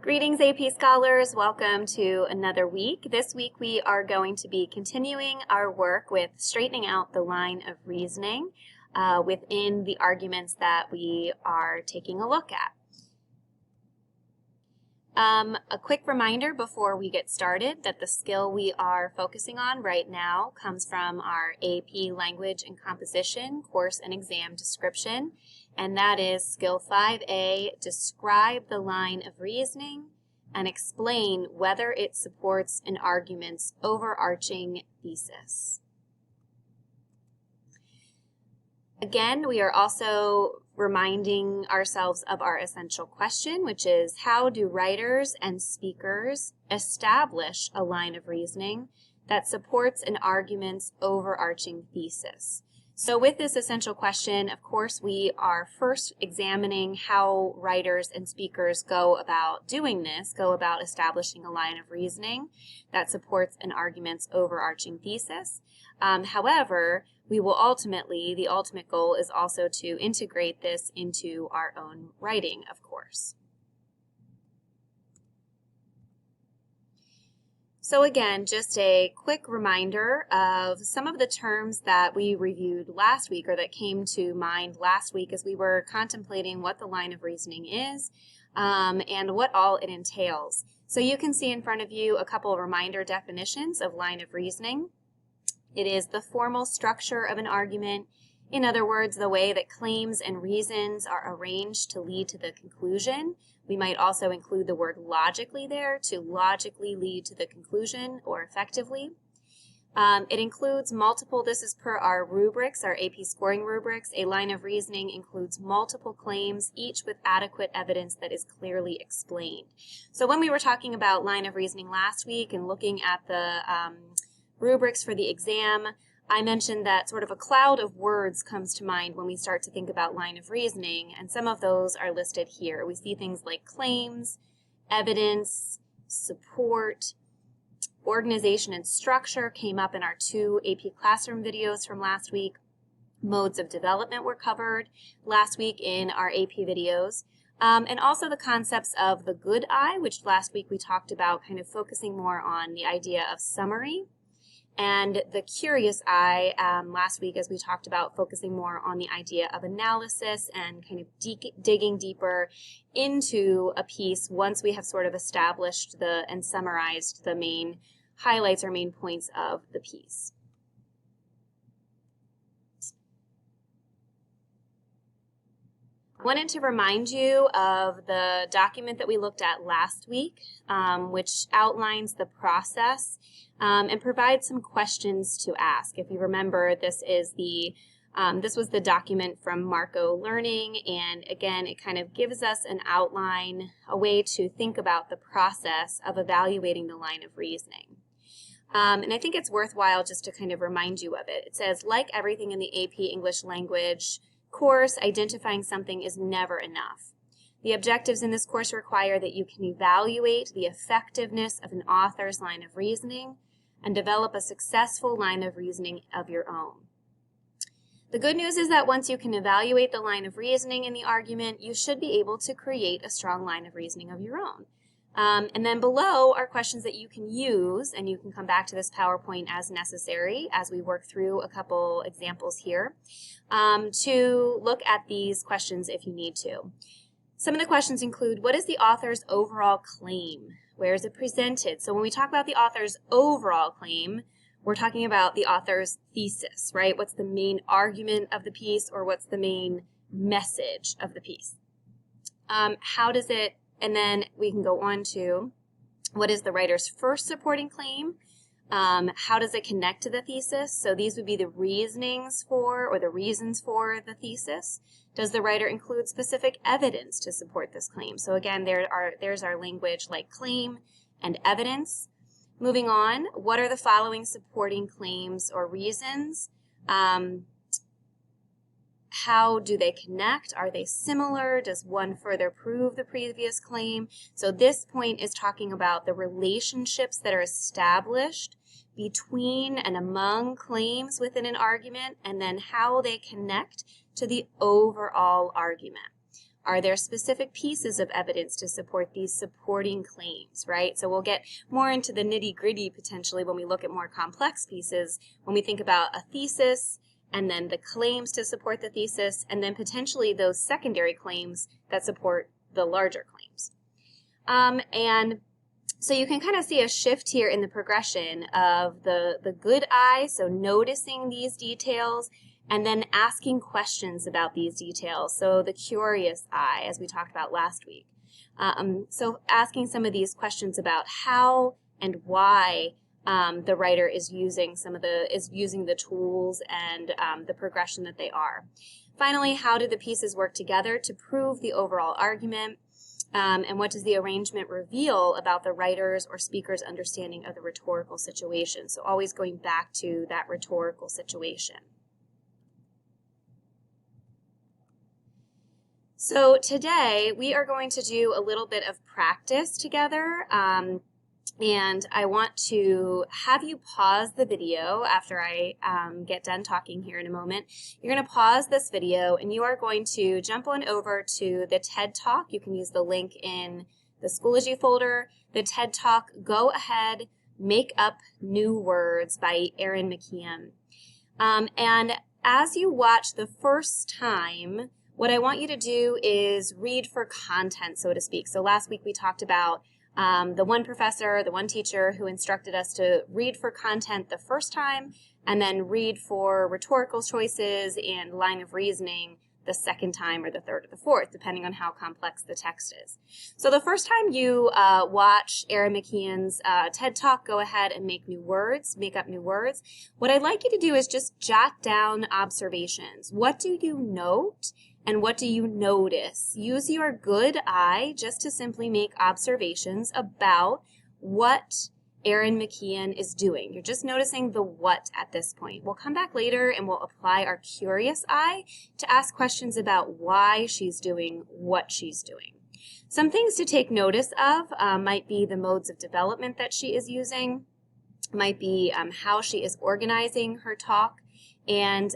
Greetings, AP Scholars. Welcome to another week. This week we are going to be continuing our work with straightening out the line of reasoning within the arguments that we are taking a look at. A quick reminder before we get started that the skill we are focusing on right now comes from our AP Language and Composition course and exam description, and that is Skill 5A, describe the line of reasoning and explain whether it supports an argument's overarching thesis. Again, we are also reminding ourselves of our essential question, which is how do writers and speakers establish a line of reasoning that supports an argument's overarching thesis? So with this essential question, of course, we are first examining how writers and speakers go about doing this, go about establishing a line of reasoning that supports an argument's overarching thesis. However, we will the ultimate goal is also to integrate this into our own writing, of course. So again, just a quick reminder of some of the terms that we reviewed last week or that came to mind last week as we were contemplating what the line of reasoning is and what all it entails. So you can see in front of you a couple of reminder definitions of line of reasoning. It is the formal structure of an argument. In other words, the way that claims and reasons are arranged to lead to the conclusion. We might also include the word logically there, to logically lead to the conclusion or effectively. It includes multiple, this is per our rubrics, our AP scoring rubrics. A line of reasoning includes multiple claims, each with adequate evidence that is clearly explained. So when we were talking about line of reasoning last week and looking at the rubrics for the exam, I mentioned that sort of a cloud of words comes to mind when we start to think about line of reasoning, and some of those are listed here. We see things like claims, evidence, support, organization and structure came up in our 2 AP Classroom videos from last week. Modes of development were covered last week in our AP videos. And also the concepts of the good eye, which last week we talked about kind of focusing more on the idea of summary. And the curious eye last week, as we talked about, focusing more on the idea of analysis and kind of digging deeper into a piece once we have sort of established and summarized the main highlights or main points of the piece. I wanted to remind you of the document that we looked at last week, which outlines the process and provides some questions to ask. If you remember, this was the document from Marco Learning, and again, it kind of gives us an outline, a way to think about the process of evaluating the line of reasoning. And I think it's worthwhile just to kind of remind you of it. It says, like everything in the AP English language course, identifying something is never enough. The objectives in this course require that you can evaluate the effectiveness of an author's line of reasoning and develop a successful line of reasoning of your own. The good news is that once you can evaluate the line of reasoning in the argument, you should be able to create a strong line of reasoning of your own. And then below are questions that you can use, and you can come back to this PowerPoint as necessary as we work through a couple examples here, to look at these questions if you need to. Some of the questions include, what is the author's overall claim? Where is it presented? So when we talk about the author's overall claim, we're talking about the author's thesis, right? What's the main argument of the piece, or what's the main message of the piece? And then we can go on to, what is the writer's first supporting claim? How does it connect to the thesis? So these would be the reasonings for, or the reasons for the thesis. Does the writer include specific evidence to support this claim? So again, there's our language like claim and evidence. Moving on, what are the following supporting claims or reasons? How do they connect? Are they similar? Does one further prove the previous claim? So this point is talking about the relationships that are established between and among claims within an argument, and then how they connect to the overall argument. Are there specific pieces of evidence to support these supporting claims, right? So we'll get more into the nitty-gritty potentially when we look at more complex pieces, when we think about a thesis, and then the claims to support the thesis, and then potentially those secondary claims that support the larger claims. And so you can kind of see a shift here in the progression of the good eye, so noticing these details, and then asking questions about these details. So the curious eye, as we talked about last week. So asking some of these questions about how and why the writer is using the tools and the progression that they are. Finally, how do the pieces work together to prove the overall argument? And what does the arrangement reveal about the writer's or speaker's understanding of the rhetorical situation? So always going back to that rhetorical situation. So today we are going to do a little bit of practice together, and I want to have you pause the video after I get done talking here in a moment. You're going to pause this video and you are going to jump on over to the TED Talk. You can use the link in the Schoology folder. The TED Talk, Go Ahead, Make Up New Words by Erin McKeon. And as you watch the first time, what I want you to do is read for content, so to speak. So last week we talked about the one professor, the one teacher who instructed us to read for content the first time and then read for rhetorical choices and line of reasoning the second time or the third or the fourth, depending on how complex the text is. So the first time you watch Erin McKeon's TED Talk, Go Ahead and Make Up New Words, what I'd like you to do is just jot down observations. What do you note? And what do you notice? Use your good eye just to simply make observations about what Erin McKeon is doing. You're just noticing the what at this point. We'll come back later and we'll apply our curious eye to ask questions about why she's doing what she's doing. Some things to take notice of might be the modes of development that she is using, might be how she is organizing her talk, and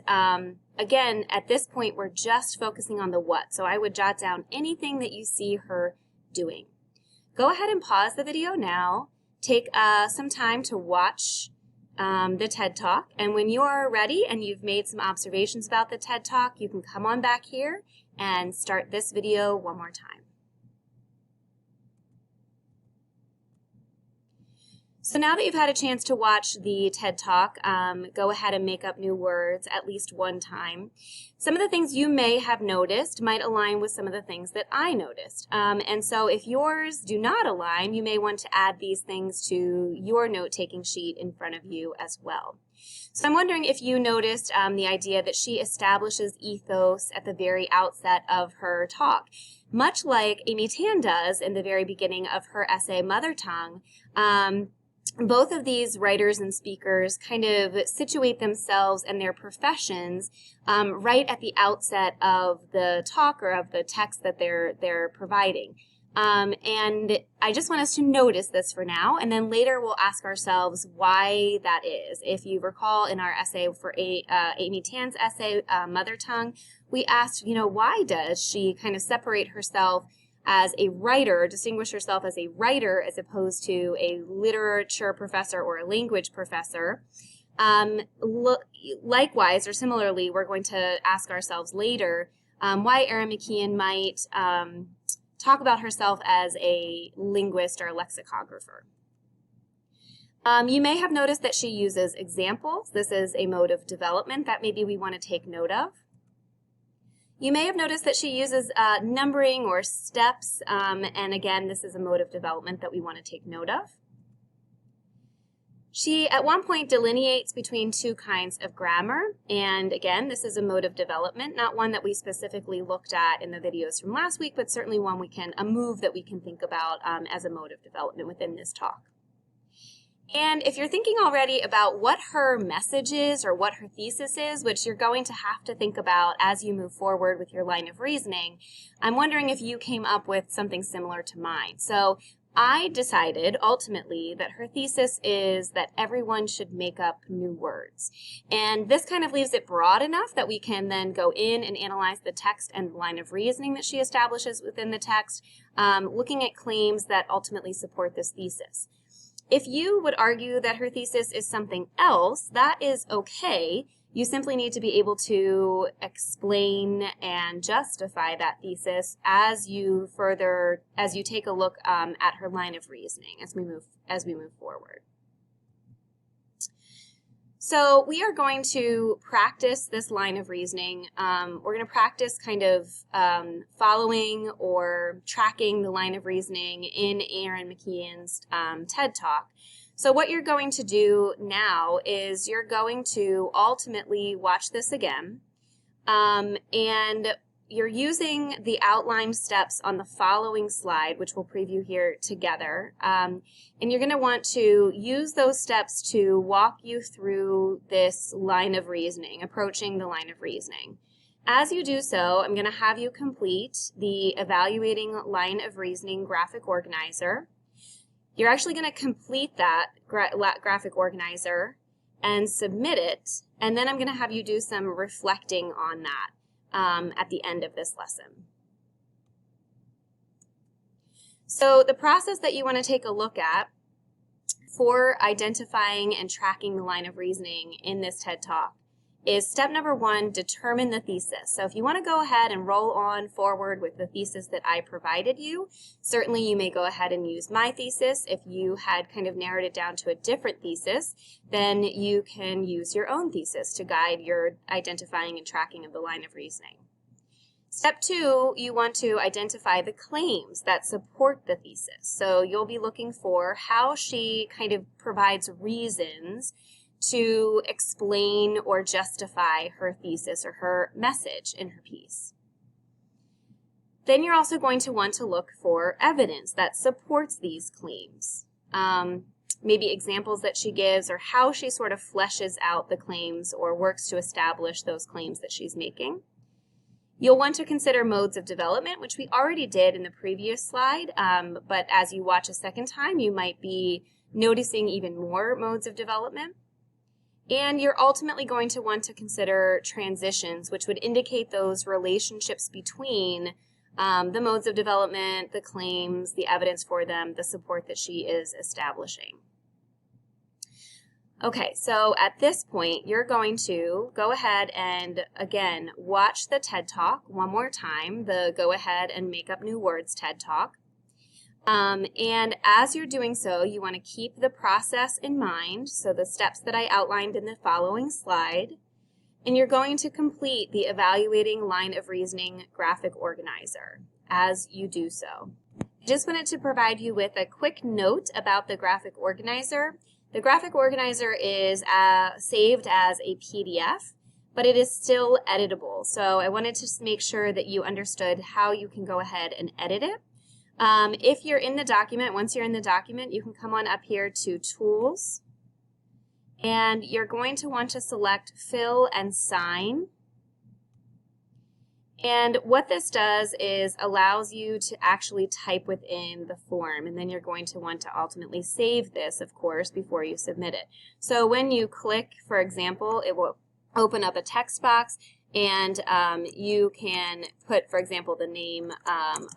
again, at this point, we're just focusing on the what, so I would jot down anything that you see her doing. Go ahead and pause the video now. Take some time to watch the TED Talk, and when you are ready and you've made some observations about the TED Talk, you can come on back here and start this video one more time. So now that you've had a chance to watch the TED Talk, go ahead and make up new words at least one time. Some of the things you may have noticed might align with some of the things that I noticed. And so if yours do not align, you may want to add these things to your note-taking sheet in front of you as well. So I'm wondering if you noticed the idea that she establishes ethos at the very outset of her talk. Much like Amy Tan does in the very beginning of her essay, Mother Tongue, both of these writers and speakers kind of situate themselves and their professions right at the outset of the talk or of the text that they're providing. And I just want us to notice this for now, and then later we'll ask ourselves why that is. If you recall in our essay for Amy Tan's essay, Mother Tongue, we asked, why does she kind of separate herself as a writer, distinguish herself as a writer as opposed to a literature professor or a language professor. Likewise, or similarly, we're going to ask ourselves later why Erin McKeon might talk about herself as a linguist or a lexicographer. You may have noticed that she uses examples. This is a mode of development that maybe we want to take note of. You may have noticed that she uses numbering or steps, and again, this is a mode of development that we want to take note of. She, at one point, delineates between two kinds of grammar, and again, this is a mode of development, not one that we specifically looked at in the videos from last week, but certainly one a move that we can think about as a mode of development within this talk. And if you're thinking already about what her message is or what her thesis is, which you're going to have to think about as you move forward with your line of reasoning, I'm wondering if you came up with something similar to mine. So I decided ultimately that her thesis is that everyone should make up new words. And this kind of leaves it broad enough that we can then go in and analyze the text and the line of reasoning that she establishes within the text, looking at claims that ultimately support this thesis. If you would argue that her thesis is something else, that is okay. You simply need to be able to explain and justify that thesis as you take a look at her line of reasoning as we move forward. So we are going to practice this line of reasoning. We're going to practice kind of following or tracking the line of reasoning in Erin McKeon's TED Talk. So what you're going to do now is you're going to ultimately watch this again, and you're using the outlined steps on the following slide, which we'll preview here together, and you're going to want to use those steps to walk you through this line of reasoning, approaching the line of reasoning. As you do so, I'm going to have you complete the evaluating line of reasoning graphic organizer. You're actually going to complete that graphic organizer and submit it, and then I'm going to have you do some reflecting on that at the end of this lesson. So the process that you want to take a look at for identifying and tracking the line of reasoning in this TED Talk is step number 1, determine the thesis. So if you want to go ahead and roll on forward with the thesis that I provided you, certainly you may go ahead and use my thesis. If you had kind of narrowed it down to a different thesis, then you can use your own thesis to guide your identifying and tracking of the line of reasoning. Step 2, you want to identify the claims that support the thesis. So you'll be looking for how she kind of provides reasons to explain or justify her thesis or her message in her piece. Then you're also going to want to look for evidence that supports these claims. Maybe examples that she gives or how she sort of fleshes out the claims or works to establish those claims that she's making. You'll want to consider modes of development, which we already did in the previous slide, but as you watch a second time, you might be noticing even more modes of development. And you're ultimately going to want to consider transitions, which would indicate those relationships between the modes of development, the claims, the evidence for them, the support that she is establishing. Okay, so at this point, you're going to go ahead and, again, watch the TED Talk one more time, the Go Ahead and Make Up New Words TED Talk. And as you're doing so, you want to keep the process in mind, so the steps that I outlined in the following slide, and you're going to complete the evaluating line of reasoning graphic organizer as you do so. I just wanted to provide you with a quick note about the graphic organizer. The graphic organizer is saved as a PDF, but it is still editable, so I wanted to make sure that you understood how you can go ahead and edit it. If you're in the document, once you're in the document, you can come on up here to Tools, and you're going to want to select Fill and Sign. And what this does is allows you to actually type within the form, and then you're going to want to ultimately save this, of course, before you submit it. So when you click, for example, it will open up a text box, and you can put, for example, the name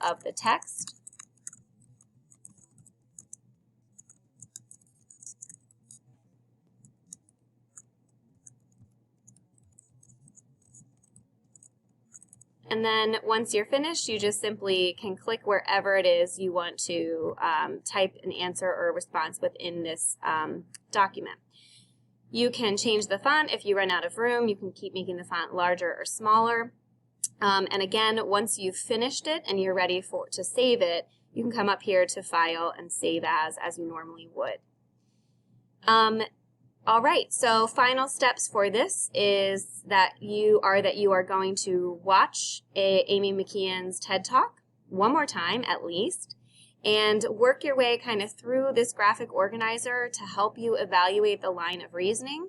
of the text. And then once you're finished, you just simply can click wherever it is you want to type an answer or a response within this document. You can change the font if you run out of room. You can keep making the font larger or smaller. And again, once you've finished it and you're ready to save it, you can come up here to File and Save As you normally would. All right, so final steps for this is that you are going to watch Amy McKeon's TED Talk one more time at least, and work your way kind of through this graphic organizer to help you evaluate the line of reasoning,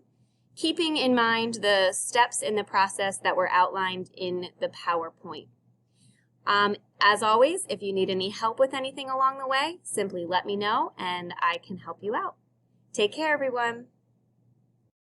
keeping in mind the steps in the process that were outlined in the PowerPoint. As always, if you need any help with anything along the way, simply let me know and I can help you out. Take care, everyone.